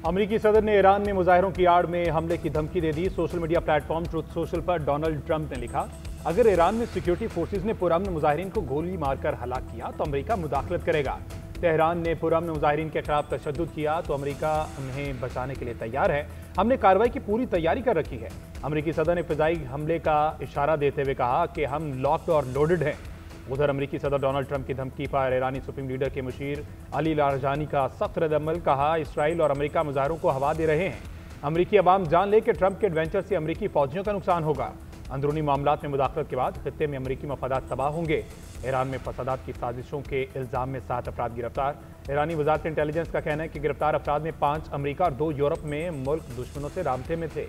अमेरिकी सदर ने ईरान में मुजाहिरों की आड़ में हमले की धमकी दे दी। Social media platform Truth Social पर डोनाल्ड ट्रंप ने लिखा, अगर ईरान में सिक्योरिटी फोर्सेज ने पुरअमन मुजाहिरीन को गोली मारकर हलाक किया तो अमेरिका मुदाखलत करेगा। तेहरान ने पुरअमन मुजाहिरीन के खिलाफ तशद्दुद किया तो अमेरिका उन्हें बचाने के लिए तैयार है। हमने कार्रवाई की पूरी तैयारी कर रखी है। अमेरिकी सदर ने फिजाई हमले का इशारा देते हुए कहा कि हम लॉक्ड और लोडेड हैं। उधर अमेरिकी सदर डोनाल्ड ट्रंप की धमकी पर ईरानी सुप्रीम लीडर के मुशीर अली लारजानी का सख्त रद्दअमल। कहा, इसराइल और अमेरिका मुजाहिरों को हवा दे रहे हैं। अमेरिकी अवाम जान ले कि ट्रंप के एडवेंचर से अमेरिकी फौजियों का नुकसान होगा। अंदरूनी मामलात में मुदाखलत के बाद खित्ते में अमेरिकी मफादात तबाह होंगे। ईरान में फसादात की साजिशों के इल्जाम में 7 अफराद गिरफ्तार। ईरानी वजारत इंटेलिजेंस का कहना है कि गिरफ्तार अफराद में 5 अमेरिका और 2 यूरोप में मुल्क दुश्मनों से राबते में थे।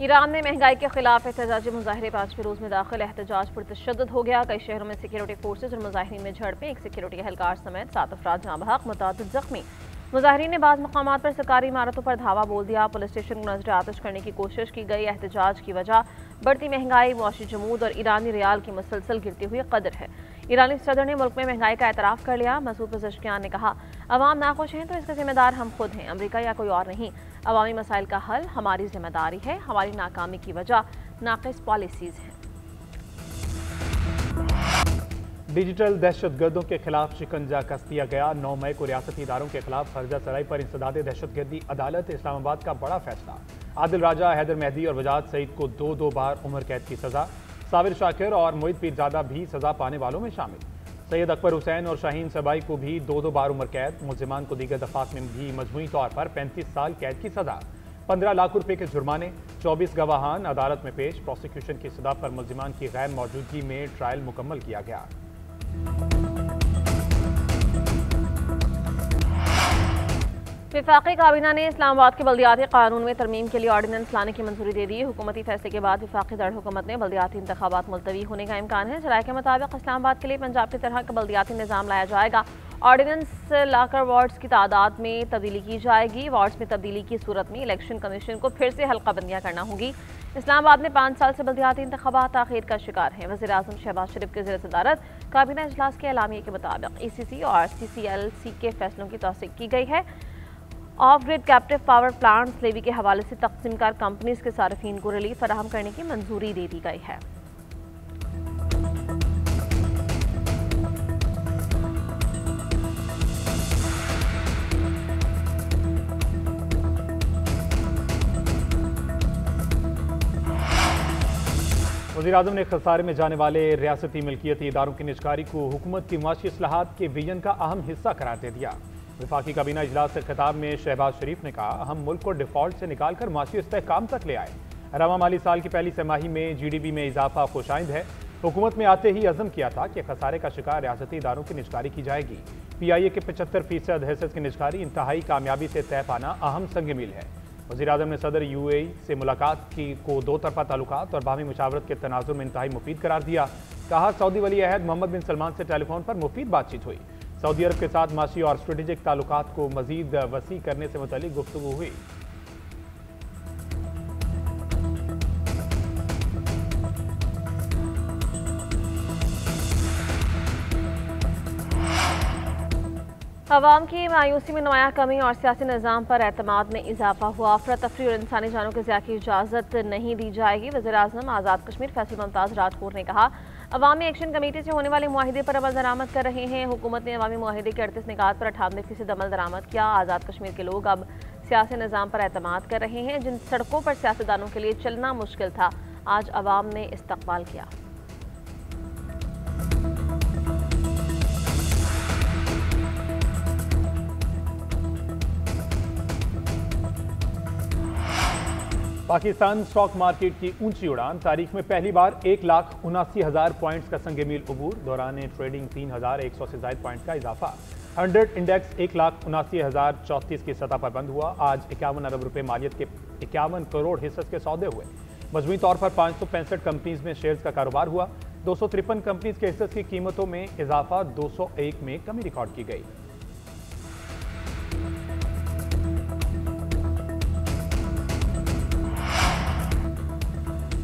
ईरान में महंगाई के खिलाफ एहतजाजी मुजाहरे 5वें रोज में दाखिल। एहतजाज पर तशद्दुद हो गया। कई शहरों में सिक्योरिटी फोर्सेज और मुजाहिरीन में झड़पें। एक सिक्योरिटी एहलकार समेत 7 अफराद जाँ बहक, मुतअद्दिद जख्मी। मुजाहिरीन ने बाज़ मकामात पर सरकारी इमारतों पर धावा बोल दिया। पुलिस स्टेशन को नजर आतिश करने की कोशिश की गई। एहतजाज की वजह बढ़ती महंगाई, मुआशी जमूद और ईरानी रियाल की मुसलसल गिरती हुई कदर है। ईरानी सदर ने मुल्क में महंगाई का एतराफ़ कर लिया। मसूद पज़ेश्कियान ने कहा, अवाम नाखुश हैं तो इसका जिम्मेदार हम खुद हैं, अमेरिका या कोई और नहीं। अवामी मसाइल का हल हमारी जिम्मेदारी है। हमारी नाकामी की वजह नाक़िस पॉलिसीज़ हैं। डिजिटल दहशतगर्दों के खिलाफ शिकंजा कस दिया गया। 9 मई को रियासती इदारों के खिलाफ फर्जा सराई पर इंसदाद दहशतगर्दी। अदालत इस्लामाबाद का बड़ा फैसला। आदिल राजा, हैदर मेहदी और वजाद सईद को 2-2 बार उम्र कैद की सजा। साबिर शाकिर और मोहित पीरजादा भी सजा पाने वालों में शामिल। सैयद अकबर हुसैन और शाहीन सबाई को भी 2-2 बार उम्र कैद। मुल्जिमान को दीगर दफात में भी मजमूई तौर पर 35 साल कैद की सजा। 15 लाख रुपए के जुर्माने। 24 गवाहान अदालत में पेश। प्रोसिक्यूशन की सदा पर मुल्जिमान की गैर मौजूदगी में ट्रायल मुकम्मल किया गया। वफाकी काबीना ने इस्लामाबाद के बल्दियाती कानून में तरमीम के लिए ऑर्डिनेंस लाने की मंजूरी दे दी। हुकूमती फैसले के बाद वफाकी दर हुकूमत ने बल्दियाती इंतखाबात मुलतवी होने का इम्कान है। जराये के मुताबिक इस्लामाबाद के लिए पंजाब की तरह का बल्दियाती निज़ाम लाया जाएगा। ऑर्डिनेंस लाकर वार्ड्स की तादाद में तब्दीली की जाएगी। वार्ड्स में तब्दीली की सूरत में इलेक्शन कमीशन को फिर से हल्काबंदियाँ करना होगी। इस्लामाबाद में 5 साल से बल्दियाती इंतखाबात ताख़ीर का शिकार हैं। वज़ीर आज़म शहबाज शरीफ के ज़ेर सदारत काबीना इजलास के एलामिये के मुताबिक ECC और CCLC के फैसलों की तौसीक की गई है। Off grid captive power plants levy के हवाले से तक़सीमकार कंपनीज के सार्फिन को रिलीफ फराहम करने की मंजूरी दे दी गई है। वज़ीर आज़म ने खसारे में जाने वाले रियासती मिल्कियती इदारों की निजकारी को हुकूमत की माशी इस्लाहात के विजन का अहम हिस्सा करार दे दिया। वफाकी काबीना इजलास से खिताब में शहबाज शरीफ ने कहा, हम मुल्क को डिफॉल्ट से निकाल कर माशी इस्तेहकाम तक ले आए। रवा माली साल की पहली तिमाही में GDP में इजाफा खुशाइंद है। हुकूमत में आते ही अज़म किया था कि खसारे का शिकार रियासती इदारों की निजकारी की जाएगी। PIA के 75% हिस्से की निजकारी इंतहाई कामयाबी से तय पाना अहम संग मील है। वज़ीर आज़म ने सदर UAE से मुलाकात को 2 तरफ़ा ताल्लुकात और बाहमी मुशावरत के तनाजुर में इंतहाई मुफीद करार दिया। कहा, सऊदी वली अहद मोहम्मद बिन सलमान से टेलीफोन पर मुफीद बातचीत हुई। सऊदी अरब के साथ माशी और स्ट्रेटेजिक ताल्लुकात को मजीद वसी करने से मुतल्लिक गुफ्तगू हुई। अवाम की मायूसी में नुमाया कमी और सियासी निज़ाम पर एतमाद में इजाफा हुआ। अफरा तफरी और इंसानी जानों के ज़िया की इजाज़त नहीं दी जाएगी। वज़ीर आज़म आज़ाद कश्मीर फैसल मुमताज़ राठौर ने कहा, अवामी एक्शन कमेटी से होने वाले मुआहिदे पर अमल दरामद कर रहे हैं। हुकूमत ने अवामी मुआहिदे के 38 निकात पर 98% अमल दरामद किया। आज़ाद कश्मीर के लोग अब सियासी निज़ाम पर एतमाद कर रहे हैं। जिन सड़कों पर सियासतदानों के लिए चलना मुश्किल था, आज अवाम ने इस्तकबाल किया। पाकिस्तान स्टॉक मार्केट की ऊंची उड़ान। तारीख में पहली बार 1,79,000 पॉइंट्स का संग मील अबूर। दौरान ट्रेडिंग 3,100 से ज़ायद पॉइंट का इजाफा। 100 इंडेक्स 1,79,034 की सतह पर बंद हुआ। आज 51 अरब रुपए मालियत के 51 करोड़ हिस्सों के सौदे हुए। मजमूई तौर पर 565 कंपनीज में शेयर्स का कारोबार हुआ। 253 कंपनीज के हिस्सों की कीमतों में इजाफा। 201 में कमी रिकॉर्ड की गई।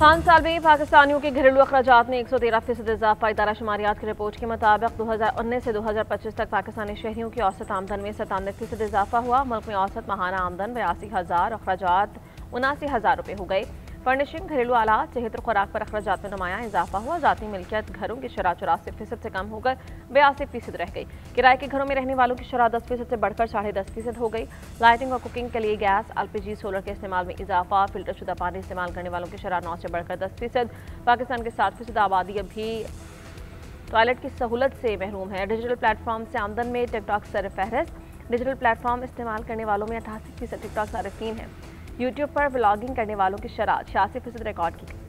5 साल में पाकिस्तानियों के घरेलू अखराजात में 113% इजाफा। इदारा शुमारियात की रिपोर्ट के मुताबिक 2019 से 2025 तक पाकिस्तानी शहरियों की औसत आमदन में 97% इजाफा हुआ। मुल्क में औसत माहाना आमदन 82,000, अखराजात 79,000 रुपये हो गए। फर्निशिंग, घरेलू आलात, सेहत और खुराक पर अखराजात में नुमायां इजाफा हुआ। जाती मिल्कियत घरों की शरह 84% से कम होकर 82% रह गई। किराए के घरों में रहने वालों की शरह 10% से बढ़कर 10.5% हो गई। लाइटिंग और कुकिंग के लिए गैस, LPG, सोलर के इस्तेमाल में इजाफा। फिल्टर शुदा पानी इस्तेमाल करने वालों की शरह 9 से बढ़कर 10%। पाकिस्तान के 60% आबादी अभी टॉयलेट की सहूलत से महरूम है। डिजिटल प्लेटफॉर्म से आमदन में टिकटॉक सरफहरिस्त। डिजिटल प्लेटफॉर्म इस्तेमाल करने वालों में 88% टिकटॉक सारिफीन है। यूट्यूब पर व्लॉगिंग करने वालों की शरह 86% रिकॉर्ड की गई।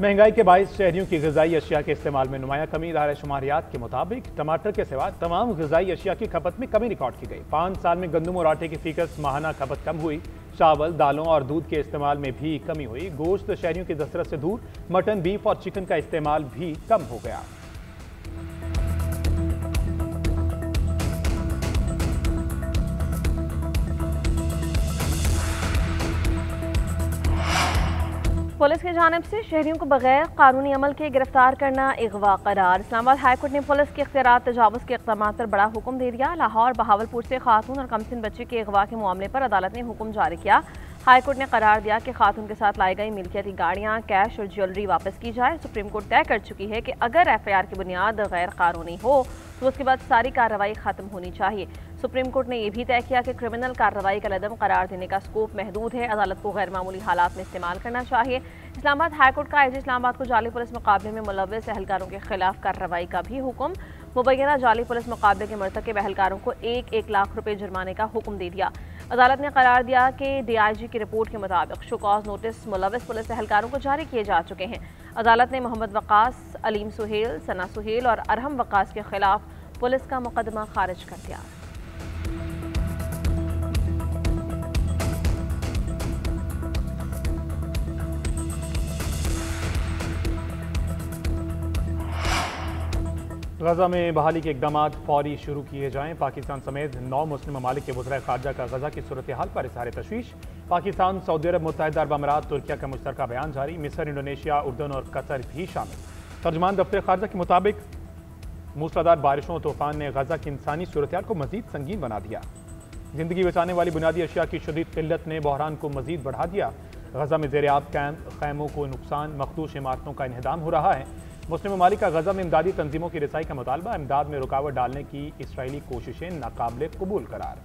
महंगाई के बायस शहरियों की ग़िज़ाई अशिया के इस्तेमाल में नुमाया कमी। इदारा शुमारियात के मुताबिक टमाटर के सिवा तमाम ग़िज़ाई अशिया की खपत में कमी रिकॉर्ड की गई। 5 साल में गंदम और आटे की फीकस माहाना खपत कम हुई। चावल, दालों और दूध के इस्तेमाल में भी कमी हुई। गोश्त शहरियों की दस्तरस से दूर मटन, बीफ और चिकन का इस्तेमाल भी कम हो गया। पुलिस की जानिब से शहरियों को बगैर कानूनी अमल के गिरफ्तार करना अगवा करार। इस्लामाबाद हाईकोर्ट ने पुलिस के इख्तियारात तजावुज़ के इक़दामात पर बड़ा हुक्म दे दिया। लाहौर, बहावलपुर से खातून और कमसिन बच्चे के अगवा के मामले पर अदालत ने हुक्म जारी किया। हाईकोर्ट ने करार दिया कि खातून के साथ लाई गई मिल्कियती गाड़ियाँ, कैश और ज्वेलरी वापस की जाए। सुप्रीम कोर्ट तय कर चुकी है कि अगर FIR की बुनियाद गैर कानूनी हो तो उसके बाद सारी कार्रवाई खत्म होनी चाहिए। सुप्रीम कोर्ट ने यह भी तय किया कि क्रिमिनल कार्रवाई का लदम करार देने का स्कोप महदूद है। अदालत को गैर मामूली हालात में इस्तेमाल करना चाहिए। इस्लामाबाद हाईकोर्ट का IG इस्लामाबाद को जाली पुलिस मुकाबले में मुलव्वस एहलकारों के खिलाफ कार्रवाई का भी हुक्म। मुबैना जाली पुलिस मुकाबले के मर्तकब एहलकारों को 1-1 लाख रुपए जुर्माने का हुक्म दे दिया। अदालत ने करार दिया कि DIG की रिपोर्ट के मुताबिक शोकॉज नोटिस मुलव्वस पुलिस एहलकारों को जारी किए जा चुके हैं। अदालत ने मोहम्मद वकास, अलीम सुहेल, सना सुहेल और अरहम वकास के खिलाफ पुलिस का मुकदमा खारिज कर दिया। गजा में बहाली के इकदाम फौरी शुरू किए जाएं। पाकिस्तान समेत 9 मुस्लिम ममालिक के वज़ीर ख़ारजा का गजा की सूरत हाल पर इज़हार तशवीश। पाकिस्तान, सऊदी अरब, मुत्तहिदा अरब अमीरात, तुर्किया का मुश्तरका बयान जारी। मिस्र, इंडोनेशिया, उर्दन और कतर भी शामिल। तर्जुमान दफ्तर ख़ारजा के मुताबिक मूसलाधार बारिशों और तूफान ने गजा की इंसानी सूरत हाल को मजीद संगीन बना दिया। जिंदगी बचाने वाली बुनियादी अशिया की शदीद किल्लत ने बहरान को मजीद बढ़ा दिया। गजा में ज़ेर-ए-आब कैंप, खैमों को नुकसान, मखदूश इमारतों का इन्हदाम हो रहा है। मुस्लिम ममालिक का गजा में इमदादी तंजीमों की रसाई का मुतालबा। इमदाद में रुकावट डालने की इसराइली कोशिशें नाकाबिले कबूल करार।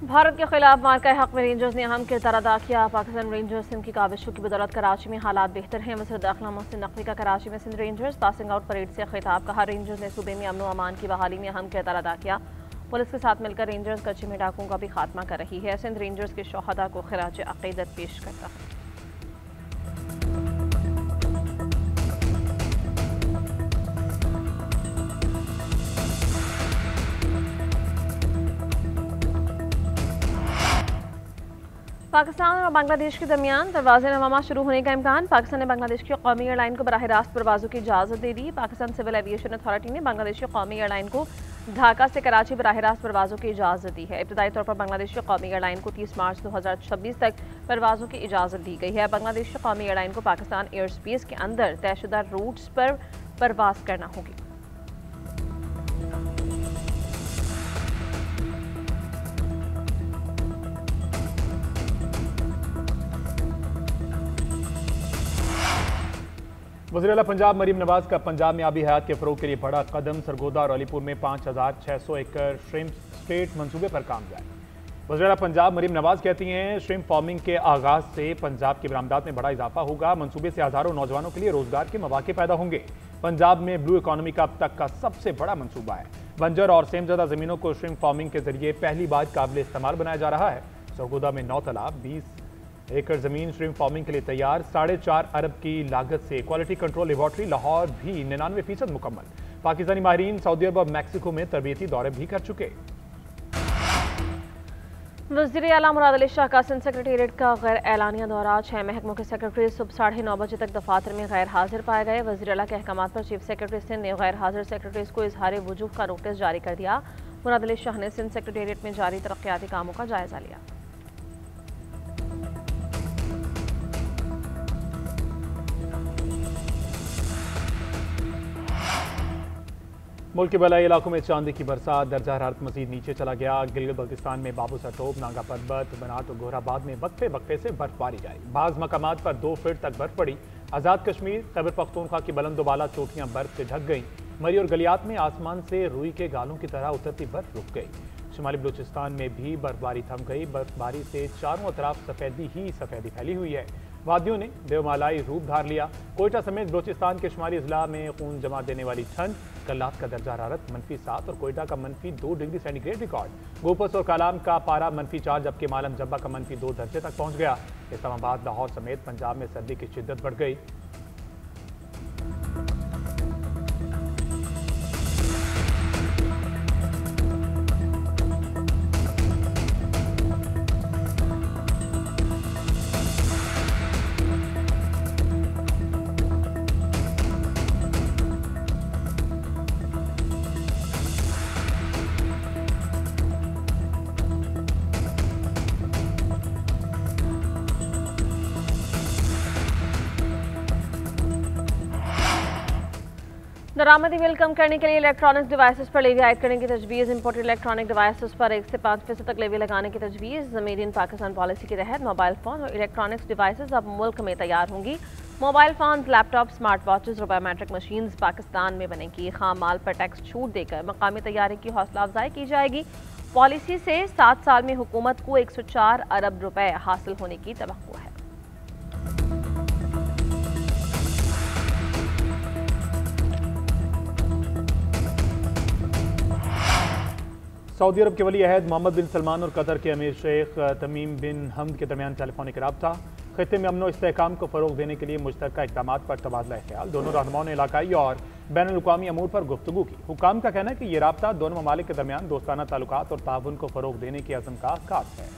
भारत के खिलाफ मार्का हक में रेंजर्स ने अहम किरदार अदा किया। पाकिस्तान रेंजर्स सिंध की काविशों की बदौलत कराची में हालात बेहतर हैं। वज़ीर दाखिला मोहसिन नकवी का कराची में Sindh rangers passing out parade से खिताब। कहा, रेंजर्स ने सूबे में अमन व अमान की बहाली में अहम किरदार अदा किया। पुलिस के साथ मिलकर रेंजर्स कच्चे में डाकुओं का भी खात्मा कर रही है। सिंध रेंजर्स के शोहदा को खिराज अकीदत पेश करता है। पाकिस्तान और बांग्लादेश के दरमियान दरवाज़े नवामा शुरू होने का इम्कान। पाकिस्तान ने बांग्लादेश की कौमी एयरलाइन को बराह रास्त परवाज़ों की इजाज़त दे दी। पाकिस्तान सिविल एविएशन अथॉरिटी ने बांग्लादेश की कौमी एयरलाइन को ढाका से कराची बराह रास्त परवाज़ों की इजाज़त दी है। इब्तदाई तौर पर बांग्लादेश की कौमी एयरलाइन को 30 मार्च 2026 तक परवाज़ों की इजाज़त दी गई है। बांग्लादेश की कौमी एयरलाइन को पाकिस्तान एयर स्पेस के अंदर तयशुदा रूट्स पर परवाज़ करना होगी। वज़ीर आला पंजाब मरीम नवाज का पंजाब में आबी हयात के फ़रोग़ के लिए बड़ा कदम। सरगोदा और अलीपुर में 5,600 एकड़ श्रिम्प स्टेट मंसूबे पर काम जाए। वज़ीर आला पंजाब मरीम नवाज कहती हैं, श्रिम्प फार्मिंग के आगाज़ से पंजाब की बरामदात में बड़ा इजाफा होगा। मंसूबे से हज़ारों नौजवानों के लिए रोजगार के मौके पैदा होंगे। पंजाब में ब्लू इकॉनमी का अब तक का सबसे बड़ा मंसूबा है। बंजर और सेमज़दा ज़मीनों को श्रिम्प फार्मिंग के जरिए पहली बार काबिल इस्तेमाल बनाया जा रहा है। सरगोदा में 9 तालाब, 20 एकड़ जमीन श्रिम्प फार्मिंग के लिए तैयार। 4.5 अरब की लागत से क्वालिटी कंट्रोल लेबॉर्ट्री लाहौर भी 99% मुकम्मल। पाकिस्तानी माहिरीन सऊदी अरब और मैक्सिको में तरबियती दौरे भी कर चुके। वज़ीर आला मुराद अली शाह का सिंध सेक्रेटेरिएट का गैर एलानिया दौरा। 6 महकमों के सेक्रेटरी सुबह 9:30 बजे तक दफातर में गैर हाजिर पाए गए। वज़ीर आला के अहकामात पर चीफ सेक्रेटरी सिंध ने गैर हाजिर सेक्रेटरीज को इजहार वजूह का नोटिस जारी कर दिया। मुराद अली शाह ने सिंध सेक्रेटेरिएट में जारी तरक्याती कामों का जायजा लिया। मुल्क के बलाई इलाकों में चांदी की बरसात, दर्जा हरारत मजीद नीचे चला गया। गिलगित बल्तिस्तान में बाबू सटोप, नागा पर्बत, बनात और गोहराबाद में वक्फे वक्फे से बर्फबारी जारी। बाज़ मकामात पर 2 फीट तक बर्फ पड़ी। आज़ाद कश्मीर, खैबर पख्तूनख्वा की बुलंदोबाला चोटियां बर्फ से ढक गईं। मरी और गलियात में आसमान से रुई के गालों की तरह उतरती बर्फ रुक गई। शुमाली बलूचिस्तान में भी बर्फबारी थम गई। बर्फबारी से चारों तरफ सफेदी ही सफेदी फैली हुई है। वादियों ने देवमालाई रूप धार लिया। कोयटा समेत बलूचिस्तान के शुमाली अजला में खून जमा देने वाली ठंड। कल्लात का दर्जा हरारत -7 और कोयटा का -2 डिग्री सेंटीग्रेड रिकॉर्ड। गोपस और कालाम का पारा -4 जबकि मालम जब्बा का -2 दर्जे तक पहुंच गया। इस्लामाबाद, लाहौर समेत पंजाब में सर्दी की शिद्दत बढ़ गई। दरामदी बिल कम करने के लिए इलेक्ट्रॉनिक्स डिवाइसेस पर लेवी आयद करने की तजवीज़। इंपोर्टेड इलेक्ट्रॉनिक डिवाइसेस पर 1 से 5% तक लेवी लगाने की तजवीज़। मेड इन पाकिस्तान पॉलिसी के तहत मोबाइल फ़ोन और इलेक्ट्रॉनिक्स डिवाइसेस अब मुल्क में तैयार होंगी। Mobile phone, laptop, smart watches और बायोमेट्रिक मशीन्स पाकिस्तान में बनेंगी। खाम माल पर टैक्स छूट देकर मकामी तैयारी की हौसला अफजाई की जाएगी। पॉलिसी से 7 साल में हुकूमत को 104 अरब रुपए हासिल होने की तवक्को है। सऊदी अरब के वली अहद मोहम्मद बिन सलमान और कतर के अमीर शेख तमीम बिन हमद के दरमियान टेलीफोनिक रब्ता। खित्ते में अमन व इस्तेहकाम को फ़रोग देने के लिए मुश्तरका इक़दामात पर तबादला ख्याल। दोनों रहनुमाओं ने इलाकाई और बैनुल अक़वामी अमूर पर गुफ्तगू की। हुकाम का कहना है कि यह राब्ता दोनों ममालिक के दरमियान दोस्ताना ताल्लुकात और ताउन को फ़रोग देने की अज़्म का आगाज़ है।